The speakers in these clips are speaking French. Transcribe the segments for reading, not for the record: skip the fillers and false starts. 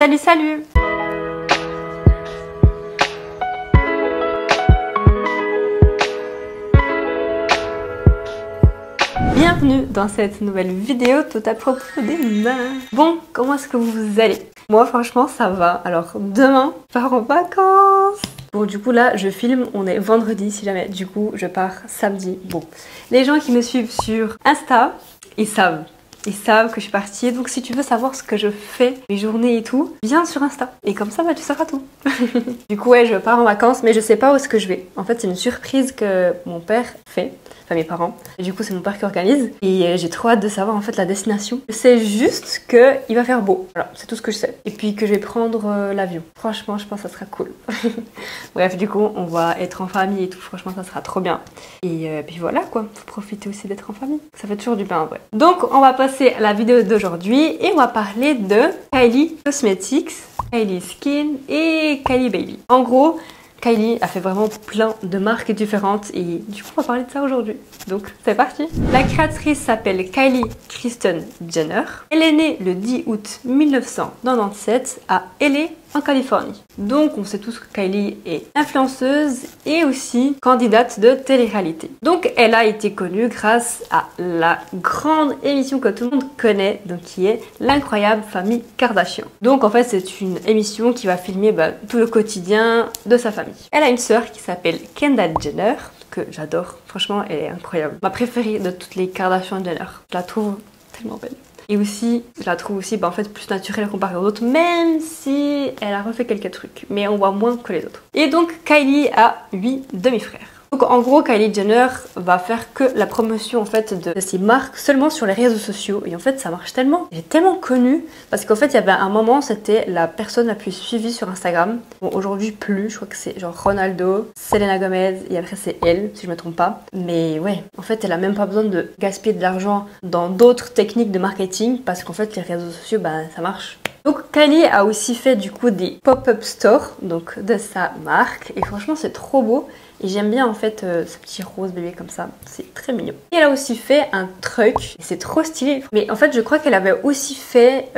Salut, salut! Bienvenue dans cette nouvelle vidéo tout à propos des mains. Bon, comment est-ce que vous allez? Moi franchement ça va. Alors demain, je pars en vacances. Bon du coup là je filme, on est vendredi si jamais. Du coup je pars samedi. Bon, les gens qui me suivent sur Insta, ils savent que je suis partie. Donc si tu veux savoir ce que je fais, mes journées et tout, viens sur Insta. Et comme ça, bah, tu sauras tout. Du coup, ouais, je pars en vacances, mais je sais pas où est-ce que je vais. En fait, c'est une surprise que mon père fait. Enfin, mes parents. Et du coup, c'est mon père qui organise. Et j'ai trop hâte de savoir en fait la destination. Je sais juste qu'il va faire beau. Voilà, c'est tout ce que je sais. Et puis que je vais prendre l'avion. Franchement, je pense que ça sera cool. Bref, du coup, on va être en famille et tout. Franchement, ça sera trop bien. Et puis voilà quoi. Faut profiter aussi d'être en famille. Ça fait toujours du bien en vrai. Donc, on va passer à la vidéo d'aujourd'hui. Et on va parler de Kylie Cosmetics, Kylie Skin et Kylie Baby. En gros, Kylie a fait vraiment plein de marques différentes et du coup on va parler de ça aujourd'hui. Donc c'est parti. La créatrice s'appelle Kylie Kristen Jenner. Elle est née le 10 août 1997 à LA en Californie. Donc on sait tous que Kylie est influenceuse et aussi candidate de télé-réalité. Donc elle a été connue grâce à la grande émission que tout le monde connaît, donc qui est l'incroyable famille Kardashian. Donc en fait c'est une émission qui va filmer tout le quotidien de sa famille. Elle a une sœur qui s'appelle Kendall Jenner, que j'adore. Franchement elle est incroyable. Ma préférée de toutes les Kardashian Jenner. Je la trouve tellement belle. Et aussi, je la trouve aussi en fait plus naturelle comparée aux autres, même si elle a refait quelques trucs. Mais on voit moins que les autres. Et donc Kylie a 8 demi-frères. Donc en gros, Kylie Jenner va faire que la promotion en fait de ses marques seulement sur les réseaux sociaux. Et en fait, ça marche tellement. Elle est tellement connue parce qu'en fait, il y avait un moment, c'était la personne la plus suivie sur Instagram. Bon, aujourd'hui plus, je crois que c'est genre Ronaldo, Selena Gomez et après c'est elle, si je me trompe pas. Mais ouais, en fait, elle a même pas besoin de gaspiller de l'argent dans d'autres techniques de marketing parce qu'en fait, les réseaux sociaux, ça marche. Donc Kylie a aussi fait du coup des pop-up stores donc de sa marque et franchement c'est trop beau et j'aime bien en fait ce petit rose bébé comme ça, c'est très mignon. Et elle a aussi fait un truc et c'est trop stylé. Mais en fait je crois qu'elle avait aussi fait,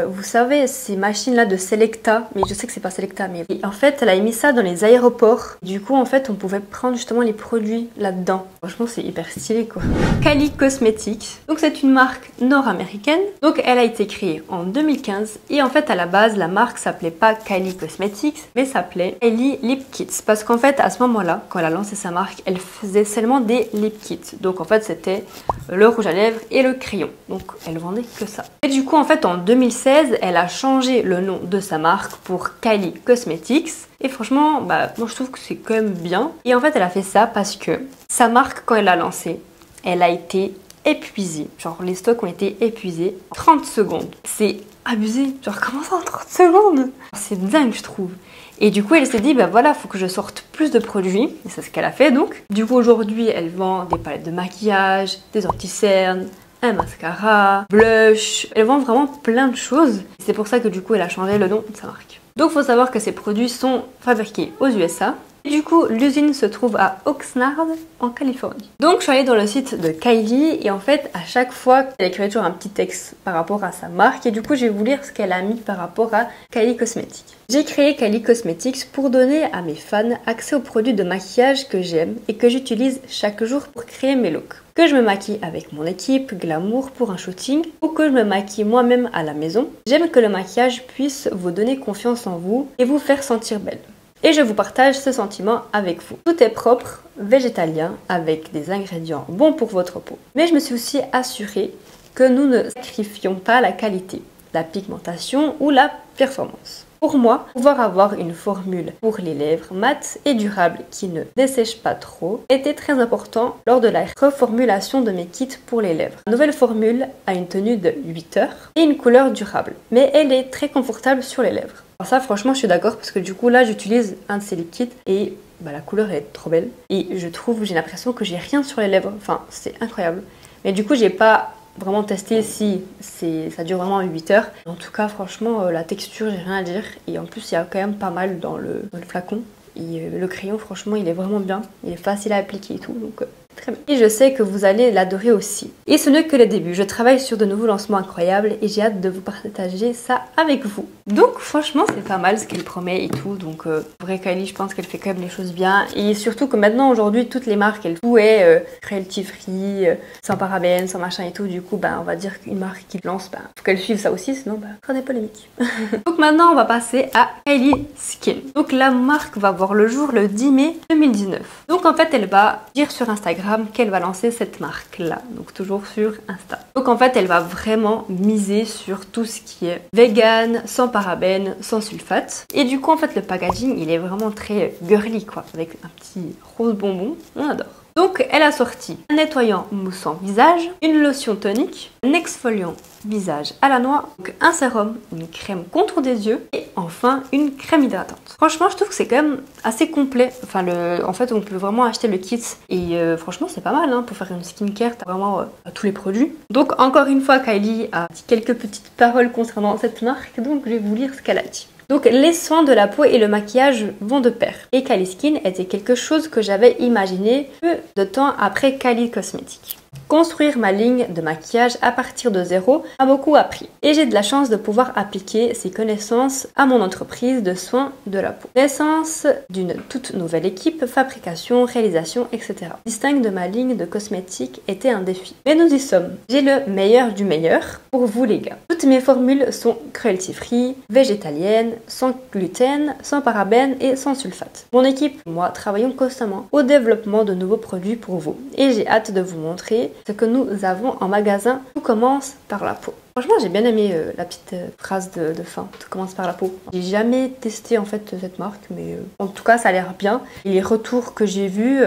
vous savez ces machines là de Selecta, mais je sais que c'est pas Selecta mais et en fait elle a mis ça dans les aéroports. Du coup en fait on pouvait prendre justement les produits là-dedans. Franchement c'est hyper stylé quoi. Kylie Cosmetics, donc c'est une marque nord-américaine. Donc elle a été créée en 2015 et en fait à la base la marque s'appelait pas Kylie Cosmetics mais s'appelait Kylie Lip Kits parce qu'en fait à ce moment-là quand elle a lancé sa marque elle faisait seulement des lip kits. Donc en fait c'était le rouge à lèvres et le crayon. Donc elle vendait que ça. Et du coup en fait en 2016 elle a changé le nom de sa marque pour Kylie Cosmetics. Et franchement, moi je trouve que c'est quand même bien. Et en fait, elle a fait ça parce que sa marque, quand elle l'a lancée, elle a été épuisée. Genre, les stocks ont été épuisés en 30 secondes. C'est abusé. Genre, comment ça en 30 secondes? C'est dingue, je trouve. Et du coup, elle s'est dit, voilà, faut que je sorte plus de produits. Et c'est ce qu'elle a fait, donc. Du coup, aujourd'hui, elle vend des palettes de maquillage, des anti-cernes, un mascara, blush. Elle vend vraiment plein de choses. C'est pour ça que du coup, elle a changé le nom de sa marque. Donc, il faut savoir que ces produits sont fabriqués aux USA. Et du coup, l'usine se trouve à Oxnard, en Californie. Donc, je suis allée dans le site de Kylie et en fait, à chaque fois, elle écrivait toujours un petit texte par rapport à sa marque. Et du coup, je vais vous lire ce qu'elle a mis par rapport à Kylie Cosmetics. J'ai créé Kylie Cosmetics pour donner à mes fans accès aux produits de maquillage que j'aime et que j'utilise chaque jour pour créer mes looks. Que je me maquille avec mon équipe, glamour pour un shooting ou que je me maquille moi-même à la maison, j'aime que le maquillage puisse vous donner confiance en vous et vous faire sentir belle. Et je vous partage ce sentiment avec vous. Tout est propre, végétalien, avec des ingrédients bons pour votre peau. Mais je me suis aussi assurée que nous ne sacrifions pas la qualité, la pigmentation ou la performance. Pour moi, pouvoir avoir une formule pour les lèvres mates et durable qui ne dessèche pas trop était très important lors de la reformulation de mes kits pour les lèvres. La nouvelle formule a une tenue de 8 heures et une couleur durable, mais elle est très confortable sur les lèvres. Alors ça franchement je suis d'accord parce que du coup là j'utilise un de ces lip kits et la couleur est trop belle et j'ai l'impression que j'ai rien sur les lèvres, enfin c'est incroyable. Mais du coup j'ai pas vraiment testé si ça dure vraiment 8 heures. En tout cas franchement la texture j'ai rien à dire et en plus il y a quand même pas mal dans le flacon. Et le crayon franchement il est vraiment bien, il est facile à appliquer et tout donc très bien. Et je sais que vous allez l'adorer aussi. Et ce n'est que le début, je travaille sur de nouveaux lancements incroyables et j'ai hâte de vous partager ça avec vous. Donc franchement c'est pas mal ce qu'elle promet et tout, donc vrai Kylie je pense qu'elle fait quand même les choses bien, et surtout que maintenant aujourd'hui toutes les marques elles tout est cruelty free, sans parabènes, sans machin et tout, du coup on va dire qu'une marque qui lance, faut qu'elle suive ça aussi, sinon ce sera des polémiques. Donc maintenant on va passer à Kylie Skin. Donc la marque va voir le jour le 10 mai 2019. Donc en fait elle va dire sur Instagram qu'elle va lancer cette marque là, donc toujours sur Insta. Donc en fait elle va vraiment miser sur tout ce qui est vegan, sans parabènes, sans sulfate. Et du coup en fait le packaging il est vraiment très girly quoi, avec un petit rose bonbon, on adore. Donc elle a sorti un nettoyant moussant visage, une lotion tonique, un exfoliant visage à la noix, donc un sérum, une crème contour des yeux et enfin une crème hydratante. Franchement je trouve que c'est quand même assez complet, en fait on peut vraiment acheter le kit et franchement c'est pas mal hein, pour faire une skincare, t'as vraiment tous les produits. Donc encore une fois Kylie a dit quelques petites paroles concernant cette marque, donc je vais vous lire ce qu'elle a dit. Donc les soins de la peau et le maquillage vont de pair. Et Kylie Skin était quelque chose que j'avais imaginé peu de temps après Kylie Cosmetics. Construire ma ligne de maquillage à partir de zéro m'a beaucoup appris. Et j'ai de la chance de pouvoir appliquer ces connaissances à mon entreprise de soins de la peau. Naissance d'une toute nouvelle équipe, fabrication, réalisation, etc. Distingue de ma ligne de cosmétiques était un défi. Mais nous y sommes. J'ai le meilleur du meilleur pour vous les gars. Toutes mes formules sont cruelty free, végétaliennes, sans gluten, sans parabènes et sans sulfate. Mon équipe et moi travaillons constamment au développement de nouveaux produits pour vous. Et j'ai hâte de vous montrer ce que nous avons en magasin. Tout commence par la peau. Franchement j'ai bien aimé la petite phrase de fin, tout commence par la peau. J'ai jamais testé en fait cette marque, mais en tout cas ça a l'air bien. Et les retours que j'ai vus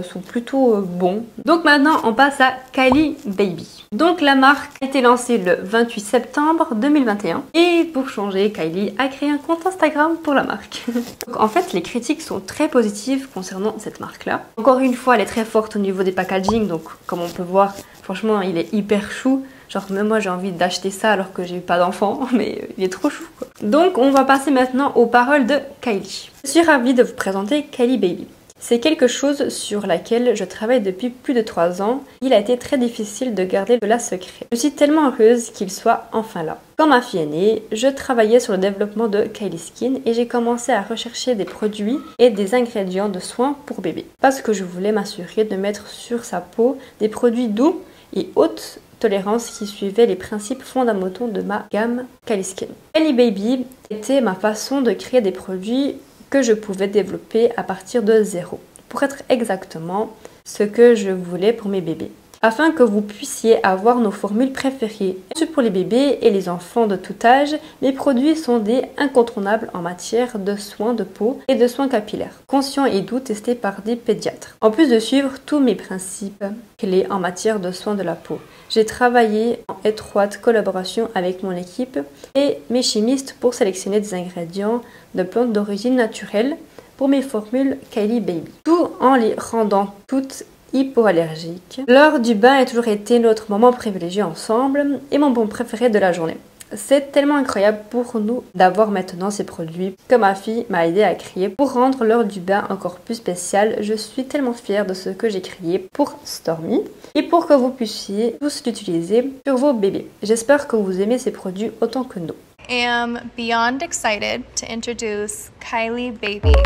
sont plutôt bons. Donc maintenant on passe à Kylie Baby. Donc la marque a été lancée le 28 septembre 2021. Et pour changer, Kylie a créé un compte Instagram pour la marque. Donc en fait les critiques sont très positives concernant cette marque là. Encore une fois elle est très forte au niveau des packaging, donc comme on peut voir franchement il est hyper chou. Genre même moi j'ai envie d'acheter ça alors que j'ai pas d'enfant, mais il est trop chou quoi. Donc on va passer maintenant aux paroles de Kylie. Je suis ravie de vous présenter Kylie Baby. C'est quelque chose sur laquelle je travaille depuis plus de 3 ans. Il a été très difficile de garder la secret. Je suis tellement heureuse qu'il soit enfin là. Quand ma fille est née, je travaillais sur le développement de Kylie Skin et j'ai commencé à rechercher des produits et des ingrédients de soins pour bébé. Parce que je voulais m'assurer de mettre sur sa peau des produits doux et haute tolérance qui suivait les principes fondamentaux de ma gamme Kylie Skin. Kylie Baby était ma façon de créer des produits que je pouvais développer à partir de zéro, pour être exactement ce que je voulais pour mes bébés. Afin que vous puissiez avoir nos formules préférées. Ensuite pour les bébés et les enfants de tout âge, mes produits sont des incontournables en matière de soins de peau et de soins capillaires, conscients et doux testés par des pédiatres. En plus de suivre tous mes principes clés en matière de soins de la peau, j'ai travaillé en étroite collaboration avec mon équipe et mes chimistes pour sélectionner des ingrédients de plantes d'origine naturelle pour mes formules Kylie Baby, tout en les rendant toutes hypoallergiques. L'heure du bain a toujours été notre moment privilégié ensemble et mon bon préféré de la journée. C'est tellement incroyable pour nous d'avoir maintenant ces produits que ma fille m'a aidé à créer pour rendre l'heure du bain encore plus spéciale. Je suis tellement fière de ce que j'ai créé pour Stormy et pour que vous puissiez tous l'utiliser sur vos bébés. J'espère que vous aimez ces produits autant que nous. I am beyond excited to introduce Kylie Baby.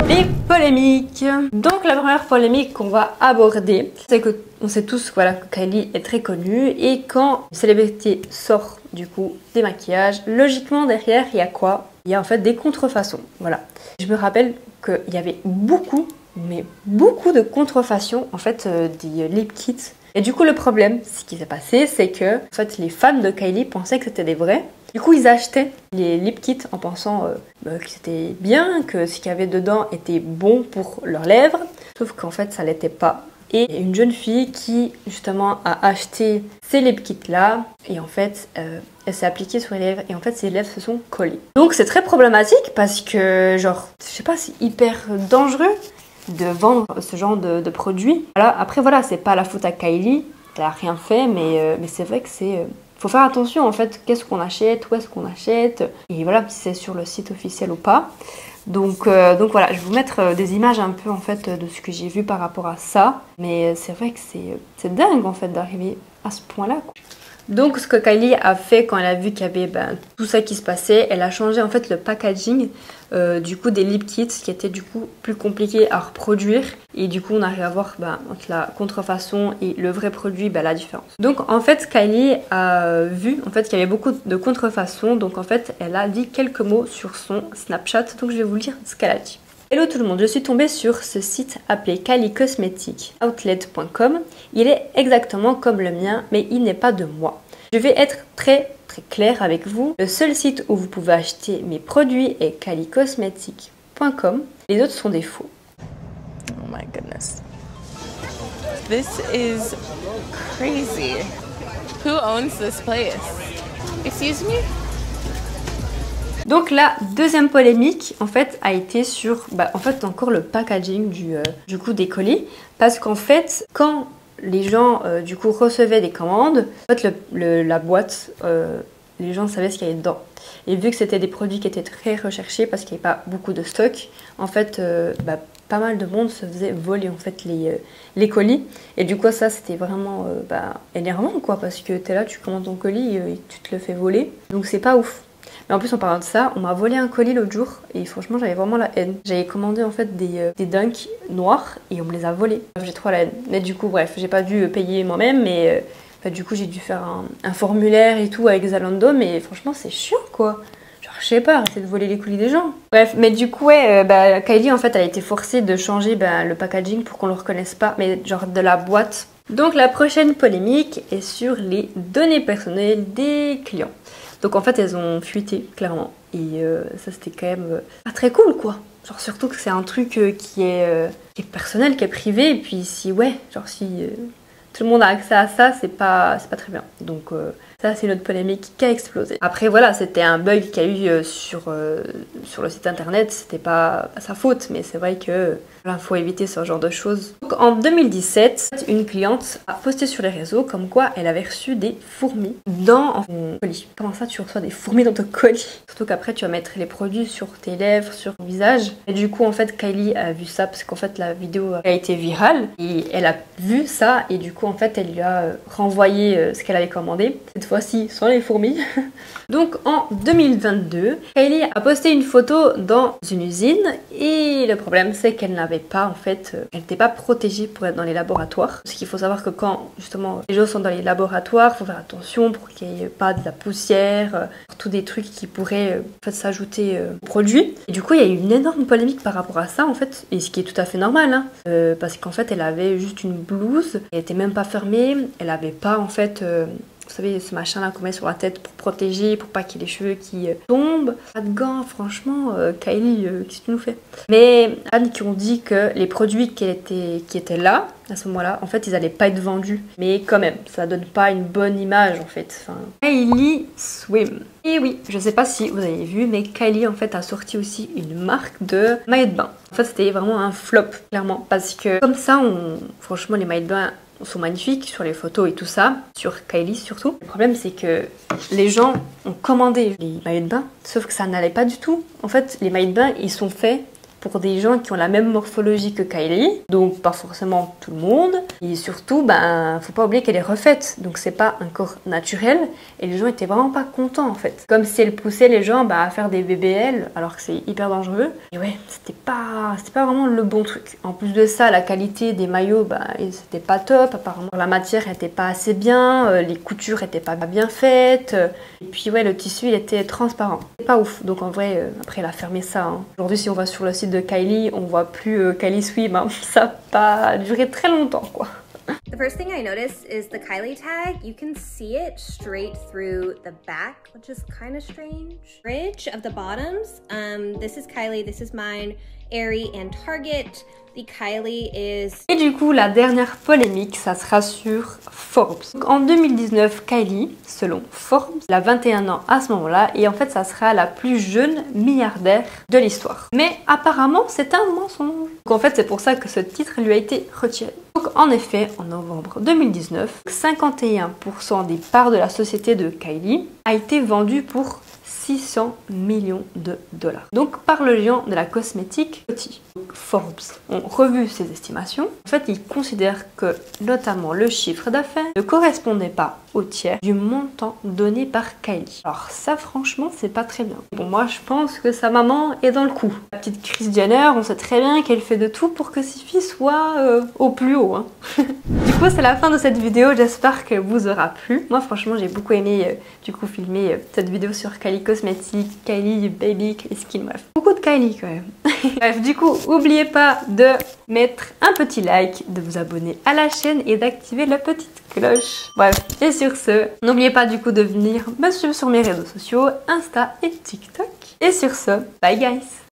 Les polémiques. Donc la première polémique qu'on va aborder, c'est que on sait tous voilà, que Kylie est très connue et quand une célébrité sort du coup des maquillages, logiquement derrière il y a quoi? Il y a en fait des contrefaçons. Voilà. Je me rappelle qu'il y avait beaucoup de contrefaçons en fait des lip kits. Et du coup le problème, ce qui s'est passé, c'est que en fait les fans de Kylie pensaient que c'était des vrais. Du coup ils achetaient les lip kits en pensant que c'était bien, que ce qu'il y avait dedans était bon pour leurs lèvres. Sauf qu'en fait ça l'était pas. Et il y a une jeune fille qui justement a acheté ces lip kits là et en fait elle s'est appliquée sur les lèvres et en fait ses lèvres se sont collées. Donc c'est très problématique parce que genre je sais pas, c'est hyper dangereux de vendre ce genre de produits. Voilà, après voilà, c'est pas la faute à Kylie, elle a rien fait, mais c'est vrai que c'est... faut faire attention en fait, qu'est-ce qu'on achète, où est-ce qu'on achète, et voilà, si c'est sur le site officiel ou pas. Donc voilà, je vais vous mettre des images un peu en fait de ce que j'ai vu par rapport à ça. Mais c'est vrai que c'est dingue en fait d'arriver à ce point-là, quoi. Donc ce que Kylie a fait quand elle a vu qu'il y avait tout ça qui se passait, elle a changé en fait le packaging du coup des lip kits qui étaient du coup plus compliqués à reproduire. Et du coup on arrive à voir entre la contrefaçon et le vrai produit la différence. Donc en fait Kylie a vu en fait qu'il y avait beaucoup de contrefaçon. Donc en fait elle a dit quelques mots sur son Snapchat. Donc je vais vous lire ce qu'elle a dit. Hello tout le monde, je suis tombée sur ce site appelé kyliecosmeticoutlet.com. Il est exactement comme le mien, mais il n'est pas de moi. Je vais être très claire avec vous. Le seul site où vous pouvez acheter mes produits est kyliecosmetics.com. Les autres sont des faux. Oh my goodness. This is crazy. Who owns this place? Excuse me? Donc la deuxième polémique en fait a été sur en fait encore le packaging du coup des colis, parce qu'en fait quand les gens du coup recevaient des commandes, en fait la boîte, les gens savaient ce qu'il y avait dedans. Et vu que c'était des produits qui étaient très recherchés parce qu'il n'y avait pas beaucoup de stock, en fait pas mal de monde se faisait voler en fait les colis. Et du coup ça c'était vraiment énervant quoi, parce que t'es là, tu commandes ton colis et tu te le fais voler. Donc c'est pas ouf. Mais en plus en parlant de ça, on m'a volé un colis l'autre jour et franchement j'avais vraiment la haine. J'avais commandé en fait des dunks noirs et on me les a volés. J'ai trop la haine. Mais du coup bref, j'ai pas dû payer moi-même, mais du coup j'ai dû faire un formulaire et tout avec Zalando, mais franchement c'est chiant quoi. Genre je sais pas, arrêtez de voler les colis des gens. Bref, mais du coup Kylie en fait elle a été forcée de changer le packaging pour qu'on le reconnaisse pas, mais genre de la boîte. Donc la prochaine polémique est sur les données personnelles des clients. Donc en fait elles ont fuité clairement et ça c'était quand même pas très cool quoi. Genre surtout que c'est un truc qui est personnel, qui est privé, et puis si tout le monde a accès à ça, c'est pas très bien. Donc ça c'est une autre polémique qui a explosé. Après voilà, c'était un bug qu'il y a eu sur le site internet, c'était pas sa faute, mais c'est vrai que faut éviter ce genre de choses. Donc en 2017, une cliente a posté sur les réseaux comme quoi elle avait reçu des fourmis dans son colis. Comment ça tu reçois des fourmis dans ton colis? Surtout qu'après tu vas mettre les produits sur tes lèvres, sur ton visage. Et du coup en fait Kylie a vu ça parce qu'en fait la vidéo a été virale et elle a vu ça et du coup en fait elle lui a renvoyé ce qu'elle avait commandé. Cette fois-ci sans les fourmis. Donc en 2022, Kylie a posté une photo dans une usine et le problème c'est qu'elle n'avait pas en fait, elle n'était pas protégée pour être dans les laboratoires. Parce qu'il faut savoir que quand justement les gens sont dans les laboratoires, il faut faire attention pour qu'il n'y ait pas de la poussière, tous des trucs qui pourraient en fait s'ajouter au produit. Et du coup il y a eu une énorme polémique par rapport à ça en fait, et ce qui est tout à fait normal hein, parce qu'en fait elle avait juste une blouse, elle était même pas fermée, elle avait pas en fait vous savez, ce machin là qu'on met sur la tête pour protéger, pour pas qu'il y ait les cheveux qui tombent. Pas de gants, franchement, Kylie, qu'est-ce que tu nous fais? Mais Anne qui ont dit que les produits qui étaient là, à ce moment-là, en fait, ils allaient pas être vendus. Mais quand même, ça donne pas une bonne image, en fait. Enfin, Kylie Swim. Et oui, je sais pas si vous avez vu, mais Kylie, en fait, a sorti aussi une marque de maillot de bain. En fait, c'était vraiment un flop, clairement. Parce que comme ça, franchement, les maillots de bain sont magnifiques sur les photos et tout ça, sur Kylie surtout. Le problème c'est que les gens ont commandé les maillots de bain, sauf que ça n'allait pas du tout. En fait, les maillots de bain, ils sont faits pour des gens qui ont la même morphologie que Kylie, donc pas forcément tout le monde. Et surtout, faut pas oublier qu'elle est refaite, donc c'est pas un corps naturel. Et les gens étaient vraiment pas contents en fait. Comme si elle poussait les gens à faire des BBL, alors que c'est hyper dangereux. Et ouais, c'était pas vraiment le bon truc. En plus de ça, la qualité des maillots, c'était pas top. Apparemment, la matière était pas assez bien, les coutures étaient pas bien faites. Et puis ouais, le tissu il était transparent. C'est pas ouf. Donc en vrai, après elle a fermé ça. Hein. Aujourd'hui, si on va sur le site de Kylie, on voit plus Kylie Swim, hein. Ça n'a pas duré très longtemps quoi. The first thing I noticed is the Kylie tag. You can see it straight through the back, which is kind of strange. Ridge of the bottoms. This is Kylie, this is mine, Aerie and Target. The Kylie is... Et du coup, la dernière polémique, ça sera sur Forbes. Donc, en 2019, Kylie, selon Forbes, elle a 21 ans à ce moment-là, et en fait, ça sera la plus jeune milliardaire de l'histoire. Mais apparemment, c'est un mensonge. Donc en fait, c'est pour ça que ce titre lui a été retiré. Donc en effet, en novembre 2019, 51% des parts de la société de Kylie a été vendue pour 600 millions de dollars. Donc par le géant de la cosmétique Coty. Forbes ont revu ces estimations. En fait, ils considèrent que notamment le chiffre d'affaires ne correspondait pas au tiers du montant donné par Kylie. Alors ça, franchement, c'est pas très bien. Bon, moi, je pense que sa maman est dans le coup. La petite Kris Jenner, on sait très bien qu'elle fait de tout pour que ses filles soient au plus haut. Hein. Du coup, c'est la fin de cette vidéo. J'espère qu'elle vous aura plu. Moi, franchement, j'ai beaucoup aimé du coup filmer cette vidéo sur Kylie Cosmetics, Kylie Baby, Kylie Skin, bref. Beaucoup de Kylie quand même. Bref, du coup, n'oubliez pas de mettre un petit like, de vous abonner à la chaîne et d'activer la petite cloche. Bref, et sur ce, n'oubliez pas du coup de venir me suivre sur mes réseaux sociaux, Insta et TikTok. Et sur ce, bye guys!